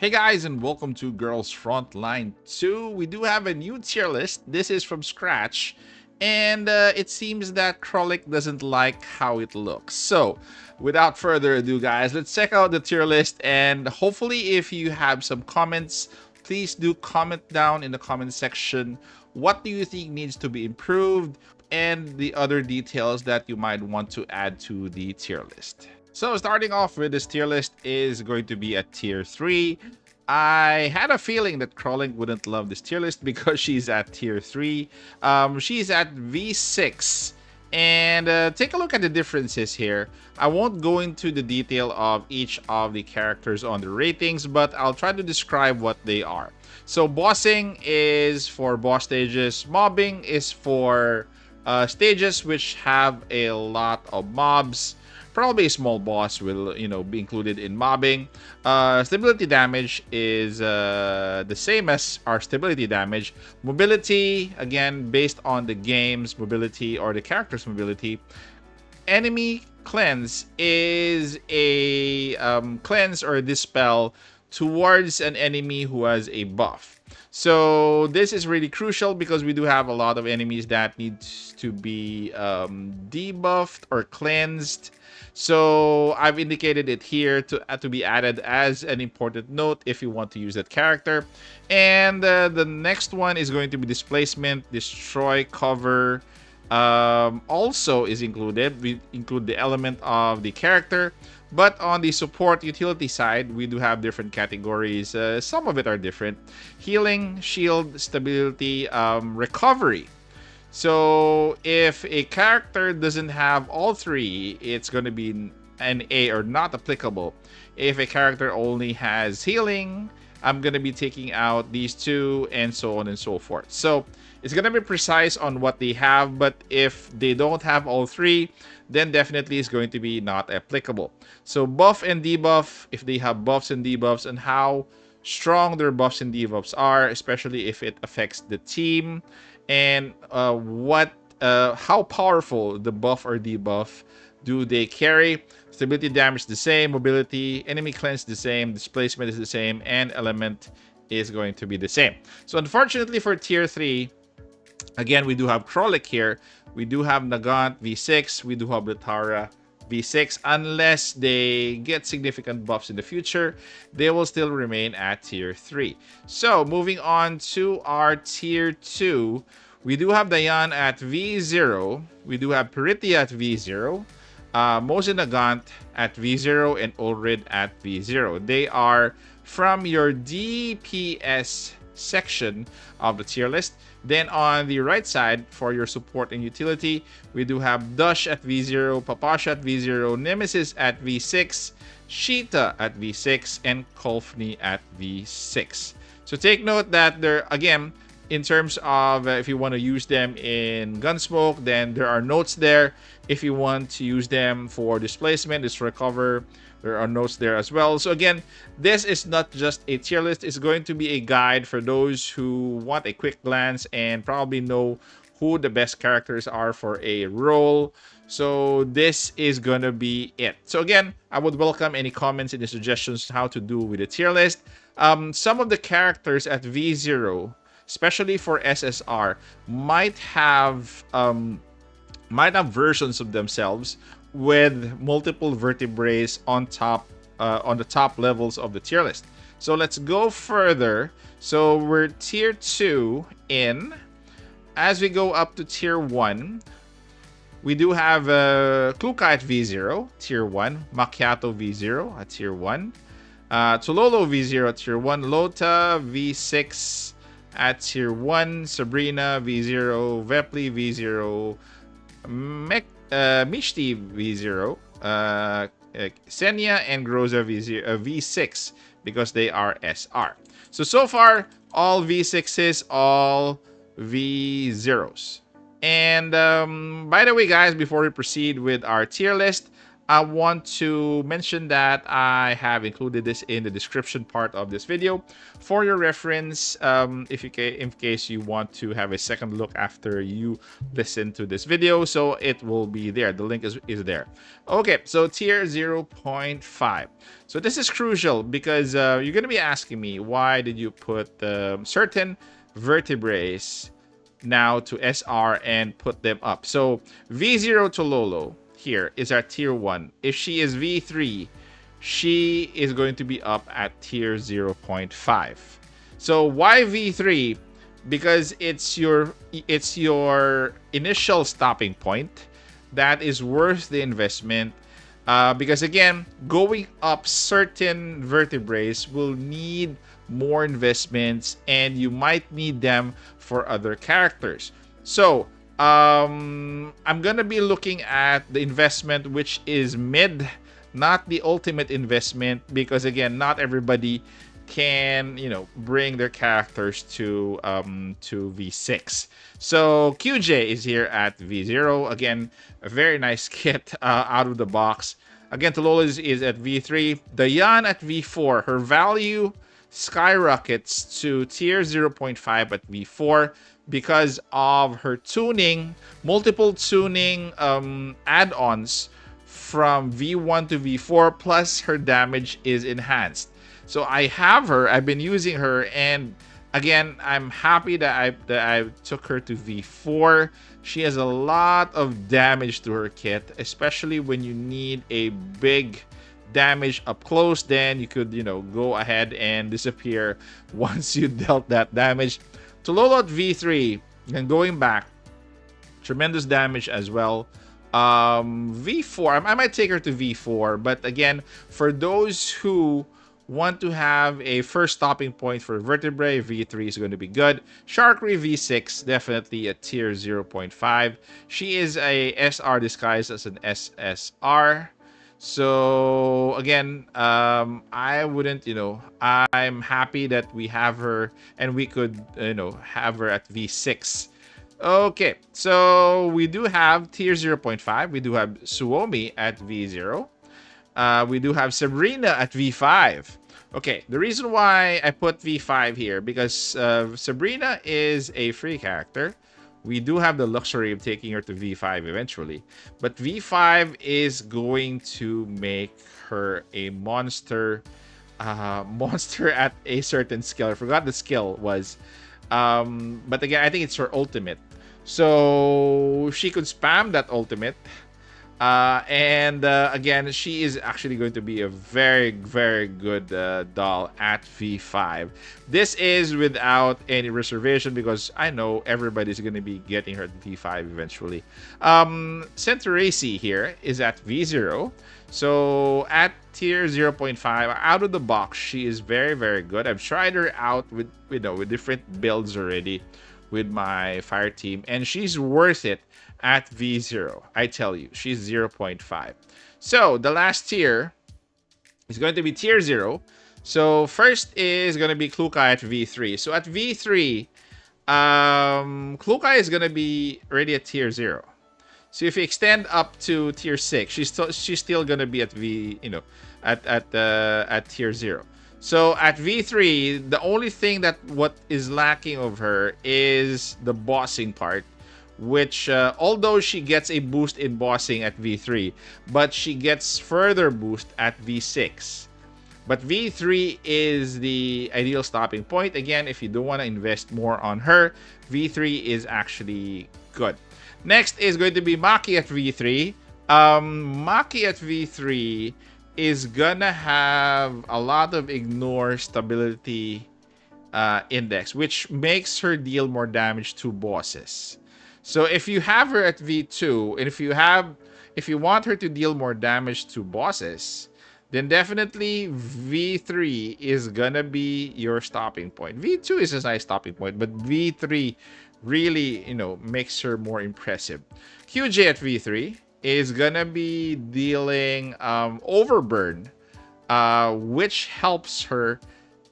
Hey guys, and welcome to Girls Frontline 2. We do have a new tier list. This is from scratch, and it seems that Krolik doesn't like how it looks. So, without further ado, guys, let's check out the tier list. And hopefully, if you have some comments, please do comment down in the comment section. What do you think needs to be improved, and the other details that you might want to add to the tier list. So starting off with this tier list is going to be a tier 3. I had a feeling that Crawling wouldn't love this tier list because she's at tier 3. She's at V6. And take a look at the differences here. I won't go into the detail of each of the characters on the ratings, but I'll try to describe what they are. So bossing is for boss stages. Mobbing is for stages which have a lot of mobs. Probably a small boss will, be included in mobbing. Stability damage is the same as our stability damage. Mobility, again, based on the game's mobility or the character's mobility. Enemy cleanse is a cleanse or dispel towards an enemy who has a buff. So this is really crucial because we do have a lot of enemies that need to be debuffed or cleansed. So I've indicated it here to be added as an important note if you want to use that character. And the next one is going to be displacement, destroy, cover. Also is included. We include the element of the character. But on the support utility side, we do have different categories. Some of it are different. Healing, shield, stability, recovery. So if a character doesn't have all three, it's going to be an A or not applicable. If a character only has healing, I'm going to be taking out these two and so on and so forth. So it's going to be precise on what they have, but if they don't have all three, then definitely it's going to be not applicable. So buff and debuff, if they have buffs and debuffs, and how strong their buffs and debuffs are, especially if it affects the team, and how powerful the buff or debuff do they carry. Stability damage the same, mobility, enemy cleanse the same, displacement is the same, and element is going to be the same. So unfortunately for tier 3, again, we do have Krolik here. We do have Nagant V6. We do have Latara V6. Unless they get significant buffs in the future, they will still remain at tier 3. So moving on to our tier 2, we do have Dayan at V0. We do have Peritia at V0. Mosin Nagant at V0 and Ulrid at V0. They are from your DPS section of the tier list. Then on the right side, for your support and utility, we do have Dush at V0, Papasha at V0, Nemesis at V6, Sheeta at V6, and Kolfni at V6. So take note that there, again, in terms of if you want to use them in Gunsmoke, then there are notes there. If you want to use them for displacement, it's recover. There are notes there as well. So again, this is not just a tier list. It's going to be a guide for those who want a quick glance and probably know who the best characters are for a role. So this is going to be it. So again, I would welcome any comments and suggestions how to do with the tier list. Some of the characters at V0, especially for SSR, might have versions of themselves with multiple vertebrae on the top levels of the tier list. So let's go further. So we're tier 2 in. As we go up to tier 1, we do have Kluka at V0, tier 1. Macchiato V0 at tier 1. Tololo V0 at tier 1. Lota V6 at tier 1. Sabrina V0. Vepli V0. Mishti V0, Senya and Groza V6 because they are SR. So far, all V6s, all V0s. And by the way, guys, before we proceed with our tier list, I want to mention that I have included this in the description part of this video for your reference, if you in case you want to have a second look after you listen to this video. So it will be there. The link is there. Okay, so tier 0.5. So this is crucial because you're going to be asking me, why did you put certain vertebrae now to SR and put them up? So V0 to Lolo here is our tier 1. If she is V3, she is going to be up at tier 0.5. So why V3? Because it's your initial stopping point that is worth the investment. Because again, going up certain vertebrae will need more investments, and you might need them for other characters. So I'm gonna be looking at the investment which is mid, not the ultimate investment, because again, not everybody can, you know, bring their characters to V6. So QJ is here at V0. Again, a very nice kit out of the box. Again, Talola is at V3. Dayan at V4. Her value skyrockets to tier 0.5 at V4 because of her tuning, multiple tuning add-ons from V1 to V4, plus her damage is enhanced. So I have her, I've been using her, and again, I'm happy that I took her to V4. She has a lot of damage to her kit, especially when you need a big damage up close. Then you could, you know, go ahead and disappear once you dealt that damage. To Lolo at V3, and going back, tremendous damage as well. V4, I might take her to V4, but again, for those who want to have a first stopping point for vertebrae, V3 is going to be good. Sharkery V6, definitely a tier 0.5. She is a SR disguised as an SSR. So again, I wouldn't, you know, I'm happy that we have her and we could, you know, have her at V6. Okay, so we do have tier 0.5. We do have Suomi at V0. We do have Sabrina at V5. Okay, the reason why I put V5 here, because Sabrina is a free character. We do have the luxury of taking her to V5 eventually. But V5 is going to make her a monster at a certain skill. I forgot the skill was. But again, I think it's her ultimate. So she could spam that ultimate. Again, she is actually going to be a very, very good doll at V5. This is without any reservation because I know everybody's going to be getting her at V5 eventually. Centuracy here is at V0. So at tier 0.5, out of the box, she is very, very good. I've tried her out with, you know, with different builds already with my fire team, and she's worth it at V0. I tell you, she's 0.5. So the last tier is going to be tier 0. So first is going to be Klukai at V3. So at V3, Klukai is going to be already at tier 0. So if you extend up to tier 6, she's still going to be at at tier 0. So at V3, the only thing that what is lacking of her is the bossing part, which although she gets a boost in bossing at V3, but she gets further boost at V6. But V3 is the ideal stopping point. Again, if you don't want to invest more on her, V3 is actually good. Next is going to be Maki at V3. Maki at V3 is gonna have a lot of ignore stability index, which makes her deal more damage to bosses. So if you have her at V2, and if you want her to deal more damage to bosses, then definitely V3 is gonna be your stopping point. V2 is a nice stopping point, but V3 really, you know, makes her more impressive. QJ at V3 is gonna be dealing overburn, which helps her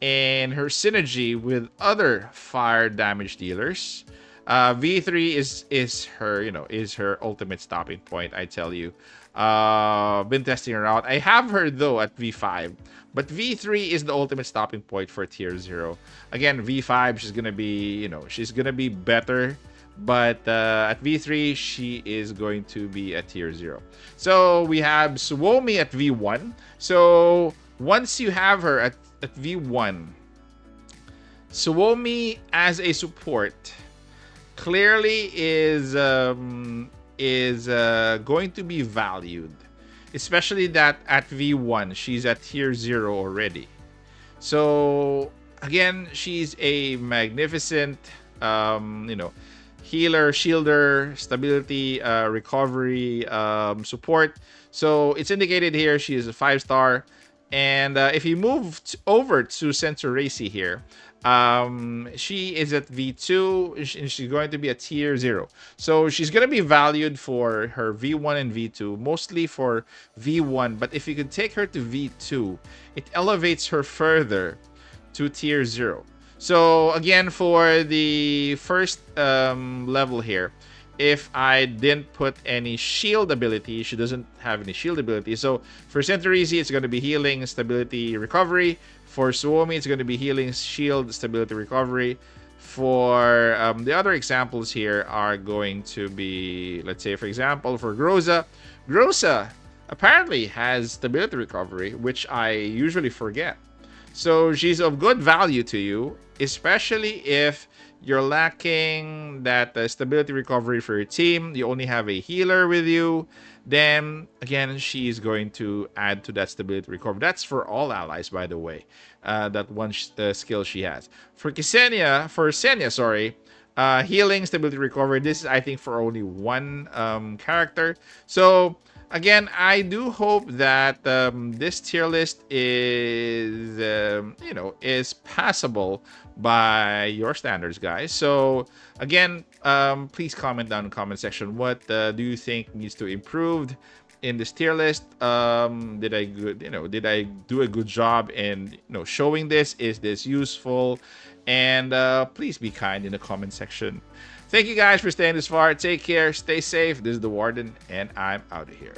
in her synergy with other fire damage dealers. V3 is her, is her ultimate stopping point, I tell you. Been testing her out. I have her though at V5, but V3 is the ultimate stopping point for tier 0. Again, V5, she's gonna be, she's gonna be better, but at V3 she is going to be at tier 0. So we have Suomi at V1. So once you have her at V1, Suomi as a support clearly is going to be valued, especially that at V1 she's at tier 0 already. So again, she's a magnificent healer, shielder, stability, recovery, support. So it's indicated here she is a 5-star. And if you move over to Centauracy here, she is at V2 and she's going to be at tier 0. So she's going to be valued for her V1 and V2, mostly for V1. But if you could take her to V2, it elevates her further to tier 0. So again, for the first level here, if I didn't put any shield ability, she doesn't have any shield ability. So for Centauracy, it's going to be healing, stability, recovery. For Suomi, it's going to be healing, shield, stability, recovery. For the other examples here are going to be, let's say, for example, for Groza. Groza apparently has stability recovery, which I usually forget. So she's of good value to you, especially if you're lacking that stability recovery for your team. You only have a healer with you. Then again, she's going to add to that stability recovery. That's for all allies, by the way. That one skill she has. For Senya, healing, stability recovery. This is, I think, for only one character. So again, I do hope that this tier list is, is passable by your standards, guys. So again, please comment down in the comment section. What do you think needs to improve in this tier list? Did I do a good job in showing this? Is this useful? And please be kind in the comment section. Thank you guys for staying this far. Take care. Stay safe. This is the Warden, and I'm out of here.